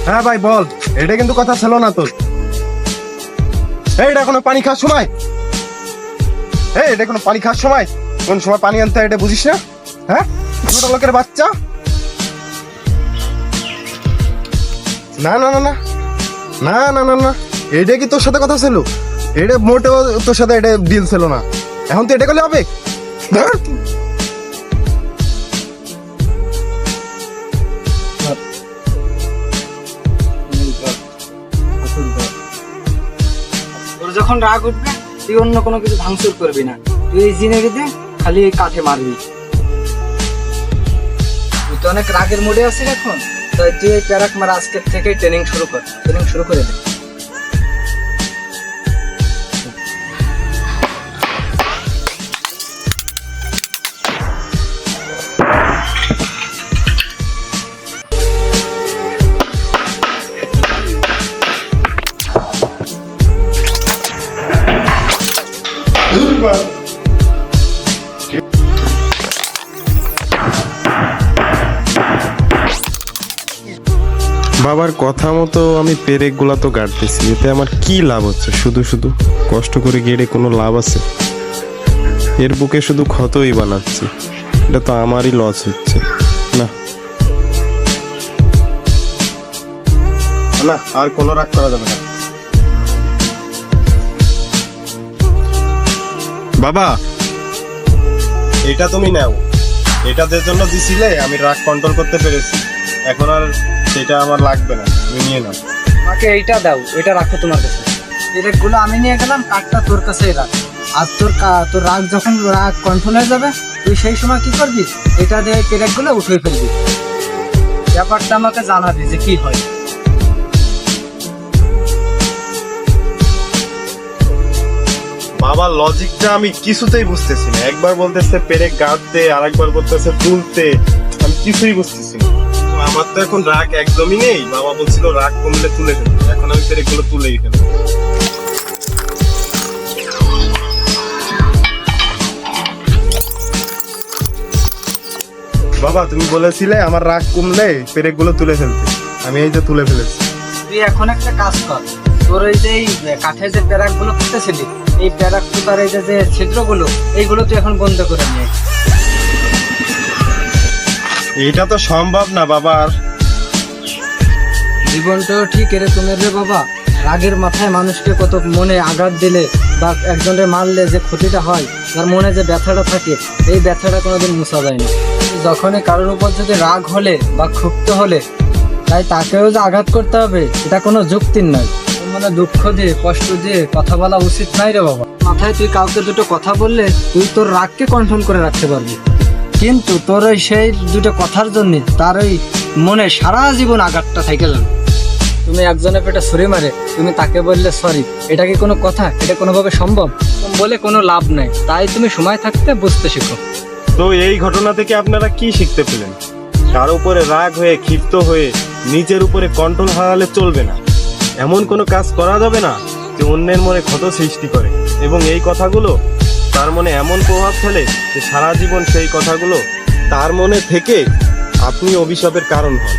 হ্যাঁ ভাই বল, এটা কিন্তু কথা ছিল না তোর। এইটা কোনো পানি খাওয়ার সময়? এটা কোনো পানি খাওয়ার সময়? কোন সময় পানি আনতে হয় এটা বুঝিস না? হ্যাঁ, ছোট লোকের বাচ্চা। না না না না না না না না, এটা কি তোর সাথে কথা ছিল? এটা মোটেও তোর সাথে এটা ডিল ছিল না। এখন তো এটা করলে হবে? ধর। তোর যখন রাগ উঠবে তুই অন্য কোনো কিছু ভাঙচুর করবি না, তুই এই জিনেকে দিয়ে খালি এই কাঠে মারবি। তুই তো অনেক রাগের মুডে আছিস এখন, তাই তুই এই প্যারাক মার আজকের থেকে ট্রেনিং শুরু করে দে। বাবার কথা মতো আমি পেরেক গুলা তো গাড়তেছি, এতে আমার কি লাভ হচ্ছে? শুধু শুধু কষ্ট করে গেড়ে কোনো লাভ আছে? এর বুকে শুধু ক্ষতই বানাচ্ছি, এটা তো আমারই লস হচ্ছে। না না, আর কোনো রাগ করা যাবে না। বাবা, এটা তুমি নাও, এটা যে জন্য দিছিলে আমি রাগ কন্ট্রোল করতে পেরেছি, এখন আর সেটা আমার লাগবে না, তুমি নিয়ে নাও। আমাকে এইটা দাও, এটা রাখো তোমার কাছে। পেরেকগুলো আমি নিয়ে গেলাম, কাঠটা তোর কাছেই রাখ। আর তোর রাগ যখন রাগ কন্ট্রোল হয়ে যাবে, তুই সেই সময় কি করবি? এটা দিয়ে পেরেকগুলো উঠিয়ে ফেলবি। ব্যাপারটা আমাকে জানাবি যে কি হয়। বাবার লজিকটা আমি কিছুতেই বুঝতেছি না। একবার বলতেছে পেরেক গাড়তে, আর একবার বলতেছে তুলতে, আমি কিছুই বুঝতেছি না। আমার তো এখন রাগ একদমই নেই। বাবা বলছিল রাগ কমলে তুলে ফেলবো, এখন আমি পেরেকগুলো তুলেই ফেলবো। বাবা, তুমি বলেছিলে আমার রাগ কমলে পেরেকগুলো তুলে ফেলতে, আমি এই যে তুলে ফেলেছি। তুই এখন একটা কাজ কর, তোর এই যে কাঠের যে প্যারাকগুলো ফুটেছিলি, এই প্যারাক ফুটার এই যে ছিদ্রগুলো, এইগুলো তুই এখন বন্ধ করে নিয়ে। এটা তো সম্ভব না বাবার। জীবনটাও ঠিক এরকমের রে বাবা। রাগের মাথায় মানুষকে কত মনে আঘাত দিলে বা একজনের মারলে যে ক্ষতিটা হয়, তার মনে যে ব্যথাটা থাকে, এই ব্যথাটা কোনোদিন মুছা যায় না। যখনই কারোর উপর যদি রাগ হলে বা ক্ষুব্ধ হলে, তাই তাকেও যে আঘাত করতে হবে এটা কোনো যুক্তির নয়। মানে দুঃখ দিয়ে কষ্ট দিয়ে কথা বলা উচিত নাই রে বাবা। মাথায় তুই কাউকে দুটো কথা বললে তুই তোর রাগকে কন্ট্রোল করে রাখতে পারবি, কিন্তু তোর ওই সেই দুটো কথার জন্য তার ওই মনে সারা জীবন আঘাতটা থেকে যাবে। তুমি একজনের পেটে ছুরি মারে তুমি তাকে বললে সরি, এটা কি কোনো কথা? এটা কোনোভাবে সম্ভব? বলে কোনো লাভ নাই। তাই তুমি সময় থাকতে বুঝতে শিখো। তো এই ঘটনা থেকে আপনারা কি শিখতে পেলেন? কারো উপরে রাগ হয়ে ক্ষিপ্ত হয়ে নিজের উপরে কন্ট্রোল হারালে চলবে না। এমন কোনো কাজ করা যাবে না যে অন্যের মনে ক্ষত সৃষ্টি করে, এবং এই কথাগুলো তার মনে এমন প্রভাব ফেলে যে সারা জীবন সেই কথাগুলো তার মনে থেকে আপনি অভিশাপের কারণ হন।